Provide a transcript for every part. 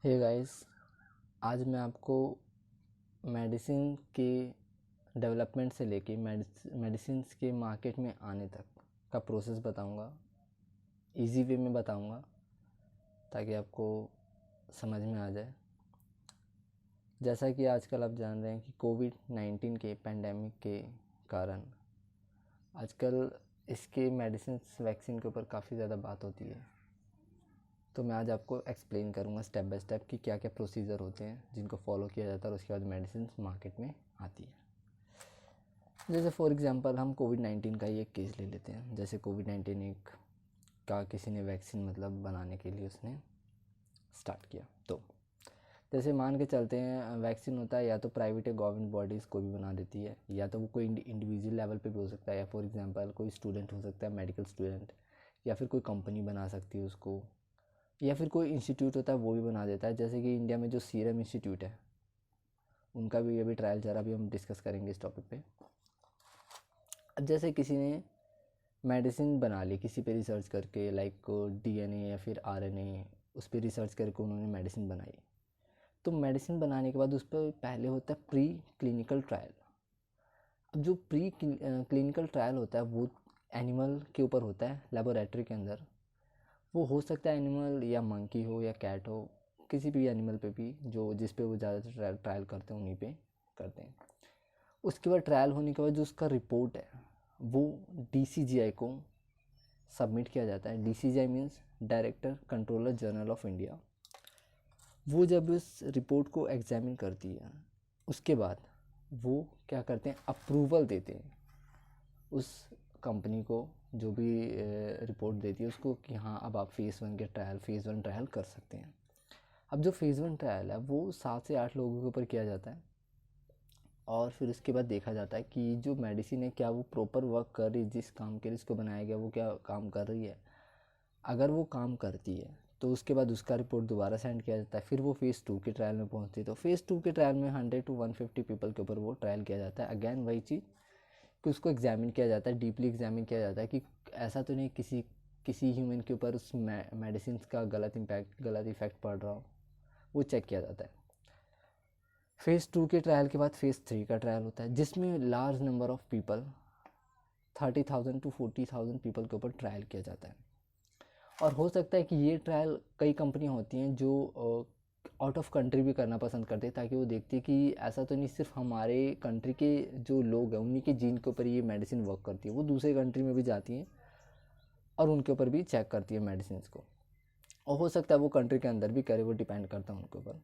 Hey guys, आज मैं आपको मेडिसिन के डेवलपमेंट से लेके मेडिसिन्स के मार्केट में आने तक का प्रोसेस बताऊंगा। इजी वे में बताऊंगा ताकि आपको समझ में आ जाए। जैसा कि आजकल आप जान रहे हैं कि कोविड-19 के पैंडेमिक के कारण आजकल इसके मेडिसिन्स वैक्सीन के ऊपर काफ़ी ज़्यादा बात होती है। तो मैं आज आपको एक्सप्लेन करूँगा स्टेप बाय स्टेप कि क्या क्या प्रोसीजर होते हैं जिनको फॉलो किया जाता है और उसके बाद मेडिसिन मार्केट में आती है। जैसे फॉर एग्जांपल हम कोविड-19 का ही एक केस ले लेते हैं। जैसे कोविड-19 एक का किसी ने वैक्सीन बनाने के लिए उसने स्टार्ट किया। तो जैसे मान के चलते हैं वैक्सीन होता है या तो प्राइवेट या गवर्नमेंट बॉडीज़ कोई भी बना देती है, या तो वो कोई इंडिविजुअल लेवल पे भी हो सकता है, या फॉर एग्जांपल कोई स्टूडेंट हो सकता है, मेडिकल स्टूडेंट, या फिर कोई कंपनी बना सकती है उसको, या फिर कोई इंस्टीट्यूट होता है वो भी बना देता है। जैसे कि इंडिया में जो सीरम इंस्टीट्यूट है उनका भी अभी ट्रायल चल रहा, अभी हम डिस्कस करेंगे इस टॉपिक पे। अब जैसे किसी ने मेडिसिन बना ली किसी पे रिसर्च करके, लाइक डीएनए या फिर आरएनए, उस पर रिसर्च करके उन्होंने मेडिसिन बनाई। तो मेडिसिन बनाने के बाद उस पर पहले होता है प्री क्लिनिकल ट्रायल। अब जो प्री क्लिनिकल ट्रायल होता है वो एनिमल के ऊपर होता है, लेबोरेटरी के अंदर। वो हो सकता है एनिमल या मंकी हो या कैट हो, किसी भी एनिमल पे भी जो जिस पे वो ज़्यादातर ट्रायल करते हैं उन्हीं पे करते हैं। उसके बाद ट्रायल होने के बाद जो उसका रिपोर्ट है वो डीसीजीआई को सबमिट किया जाता है। DCGI means director controller general of India. वो जब इस रिपोर्ट को एग्जामिन करती है उसके बाद वो क्या करते हैं, अप्रूवल देते हैं उस कंपनी को जो भी रिपोर्ट देती है उसको कि हाँ अब आप फेज़ वन ट्रायल कर सकते हैं। अब जो फेज़ वन ट्रायल है वो 7 से 8 लोगों के ऊपर किया जाता है और फिर उसके बाद देखा जाता है कि जो मेडिसिन है क्या वो प्रॉपर वर्क कर रही है, जिस काम के लिए इसको बनाया गया वो क्या काम कर रही है। अगर वो काम करती है तो उसके बाद उसका रिपोर्ट दोबारा सेंड किया जाता है। फिर वो फेज़ टू के ट्रायल में पहुंचती है तो फेज़ टू के ट्रायल में 100 to 150 पीपल के ऊपर वो ट्रायल किया जाता है। अगैन वही चीज़ कि उसको एग्जामिन किया जाता है, डीपली एग्जामिन किया जाता है कि ऐसा तो नहीं किसी ह्यूमन के ऊपर उस मेडिसिन का गलत इफेक्ट पड़ रहा हो, वो चेक किया जाता है। फेज़ टू के ट्रायल के बाद फेज़ थ्री का ट्रायल होता है जिसमें large number of people 30,000 to 40,000 people के ऊपर ट्रायल किया जाता है। और हो सकता है कि ये ट्रायल कई कंपनियां होती हैं जो आउट ऑफ कंट्री भी करना पसंद करते हैं, ताकि वो देखते हैं कि ऐसा तो नहीं सिर्फ हमारे कंट्री के जो लोग हैं उन्हीं के जीन के ऊपर ये मेडिसिन वर्क करती है, वो दूसरे कंट्री में भी जाती हैं और उनके ऊपर भी चेक करती है मेडिसिन को। और हो सकता है वो कंट्री के अंदर भी करे, वो डिपेंड करता है उनके ऊपर।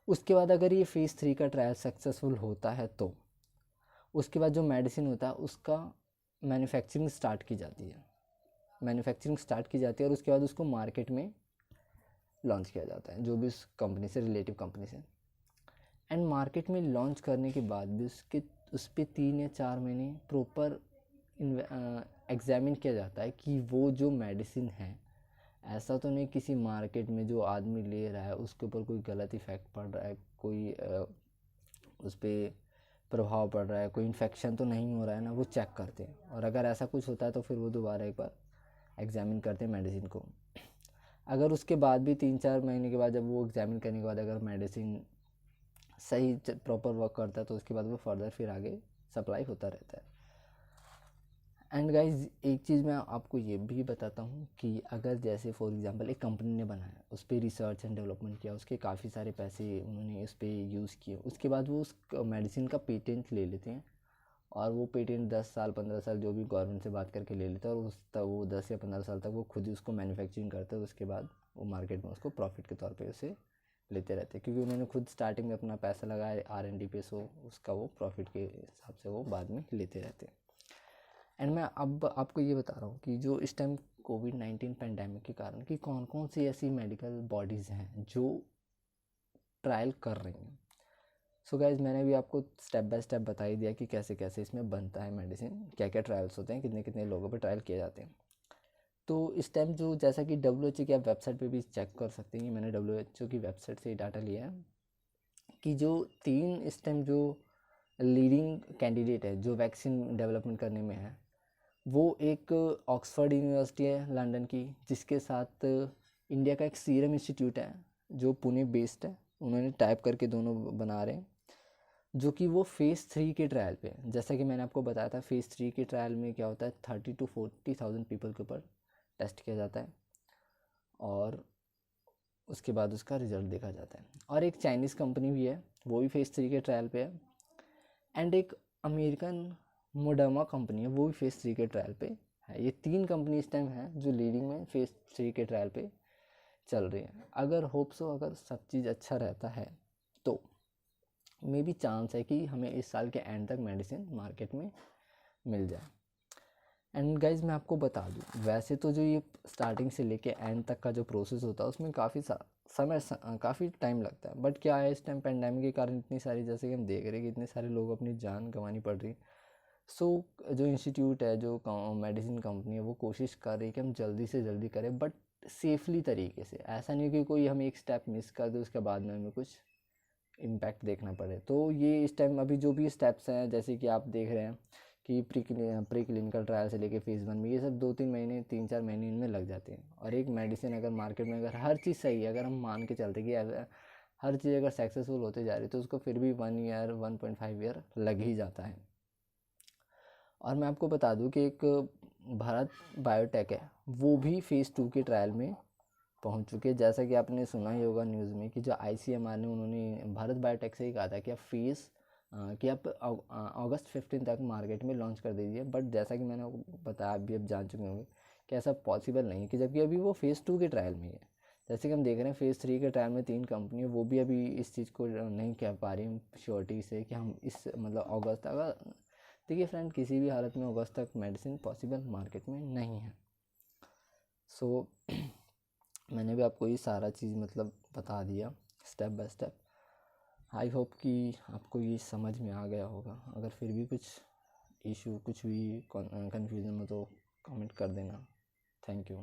उसके बाद अगर ये फेज़ थ्री का ट्रायल सक्सेसफुल होता है तो उसके बाद जो मेडिसिन होता है उसका मैन्युफैक्चरिंग स्टार्ट की जाती है। मैन्युफैक्चरिंग स्टार्ट की जाती है और उसके बाद उसको मार्केट में लॉन्च किया जाता है, जो भी उस कंपनी से रिलेटिव कंपनी से। एंड मार्केट में लॉन्च करने के बाद भी उस पर 3 या 4 महीने प्रॉपर एग्जामिन किया जाता है कि वो जो मेडिसिन है ऐसा तो नहीं किसी मार्केट में जो आदमी ले रहा है उसके ऊपर कोई गलत इफ़ेक्ट पड़ रहा है, कोई उस पर प्रभाव पड़ रहा है, कोई इन्फेक्शन तो नहीं हो रहा है ना, वो चेक करते हैं। और अगर ऐसा कुछ होता है तो फिर वो दोबारा एक बार एग्जामिन करते हैं मेडिसिन को। अगर उसके बाद भी 3-4 महीने के बाद जब वो एग्जामिन करने के बाद अगर मेडिसिन सही प्रॉपर वर्क करता है तो उसके बाद वो फर्दर फिर आगे सप्लाई होता रहता है। एंड गाइज एक चीज़ मैं आपको ये भी बताता हूँ कि अगर जैसे फॉर एग्जांपल एक कंपनी ने बनाया, उस पर रिसर्च एंड डेवलपमेंट किया, उसके काफ़ी सारे पैसे उन्होंने उस पर यूज़ किए, उसके बाद वो उस मेडिसिन का पेटेंट ले लेते हैं और वो पेटेंट 10 साल 15 साल जो भी गवर्नमेंट से बात करके ले लेता है और उस तक वो 10 या 15 साल तक वो खुद ही उसको मैन्युफैक्चरिंग करते हैं। उसके बाद वो मार्केट में उसको प्रॉफिट के तौर पे उसे लेते रहते हैं, क्योंकि उन्होंने खुद स्टार्टिंग में अपना पैसा लगाया R&D पे, सो उसका वो प्रॉफिट के हिसाब से वो बाद में लेते रहते हैं। एंड मैं अब आपको ये बता रहा हूँ कि जो इस टाइम कोविड-19 पैंडेमिक के कारण कि कौन कौन सी ऐसी मेडिकल बॉडीज़ हैं जो ट्रायल कर रही हैं। सो गाइज मैंने भी आपको स्टेप बाय स्टेप बता ही दिया कि कैसे कैसे इसमें बनता है मेडिसिन, क्या क्या ट्रायल्स होते हैं, कितने कितने लोगों पे ट्रायल किए जाते हैं। तो इस टाइम जो जैसा कि WHO की आप वेबसाइट पे भी चेक कर सकते हैं, मैंने WHO की वेबसाइट से डाटा लिया है कि जो 3 इस टाइम जो लीडिंग कैंडिडेट है जो वैक्सीन डेवलपमेंट करने में है, वो एक ऑक्सफोर्ड यूनिवर्सिटी है लंदन की, जिसके साथ इंडिया का एक सीरम इंस्टीट्यूट है जो पुणे बेस्ड है, उन्होंने टाइप करके दोनों बना रहे हैं, जो कि वो फेज़ 3 के ट्रायल पे। जैसा कि मैंने आपको बताया था, फेज़ 3 के ट्रायल में क्या होता है, 30 to 40,000 पीपल के ऊपर टेस्ट किया जाता है और उसके बाद उसका रिजल्ट देखा जाता है। और एक चाइनीज़ कंपनी भी है, वो भी फेज़ 3 के ट्रायल पे है, एंड एक अमेरिकन मोडर्मा कंपनी है, वो भी फेज़ 3 के ट्रायल पे है। ये 3 कंपनी इस टाइम है जो लीडिंग में फेज़ 3 के ट्रायल पे चल रही है। अगर होप्स हो, अगर सब चीज़ अच्छा रहता है तो मे बी चांस है कि हमें इस साल के एंड तक मेडिसिन मार्केट में मिल जाए। एंड गाइज मैं आपको बता दूँ, वैसे तो जो ये स्टार्टिंग से लेके एंड तक का जो प्रोसेस होता है उसमें काफ़ी टाइम लगता है। बट क्या है, इस टाइम पेंडेमिक के कारण इतनी सारी, जैसे कि हम देख रहे हैं कि इतने सारे लोग अपनी जान गंवानी पड़ रही। सो जो इंस्टीट्यूट है, जो मेडिसिन कंपनी है, वो कोशिश कर रही है कि हम जल्दी से जल्दी करें, बट सेफली तरीके से। ऐसा नहीं कि कोई हम एक स्टेप मिस कर दे उसके बाद में हमें कुछ इम्पैक्ट देखना पड़े। तो ये इस टाइम अभी जो भी स्टेप्स हैं, जैसे कि आप देख रहे हैं कि प्री क्लिनिकल ट्रायल से लेके फेज़ 1 में, ये सब 2-3 महीने 3-4 महीने इनमें लग जाते हैं। और एक मेडिसिन अगर मार्केट में, अगर हर चीज़ सही है, अगर हम मान के चलते कि हर चीज़ अगर सक्सेसफुल होते जा रही है, तो उसको फिर भी 1 ईयर 1.5 ईयर लग ही जाता है। और मैं आपको बता दूं कि एक भारत बायोटेक है, वो भी फेज़ 2 के ट्रायल में पहुंच चुके हैं। जैसा कि आपने सुना ही होगा न्यूज़ में कि जो ICMR ने, उन्होंने भारत बायोटेक से ही कहा था कि आप अगस्त 15 तक मार्केट में लॉन्च कर दीजिए। बट जैसा कि मैंने बताया, अभी आप जान चुके होंगे कि ऐसा पॉसिबल नहीं है, कि जबकि अभी वो फेज़ 2 के ट्रायल में है। जैसे कि हम देख रहे हैं फेज़ 3 के ट्रायल में 3 कंपनी है, वो भी अभी इस चीज़ को नहीं कह पा रही श्योरिटी से कि हम इस मतलब अगस्त तक। देखिए फ्रेंड, किसी भी हालत में अगस्त तक मेडिसिन पॉसिबल मार्केट में नहीं है। सो मैंने भी आपको ये सारा चीज़ मतलब बता दिया step by step. I hope कि आपको ये समझ में आ गया होगा। अगर फिर भी कुछ इशू, कुछ भी कन्फ्यूज़न हो तो कमेंट कर देना। Thank you.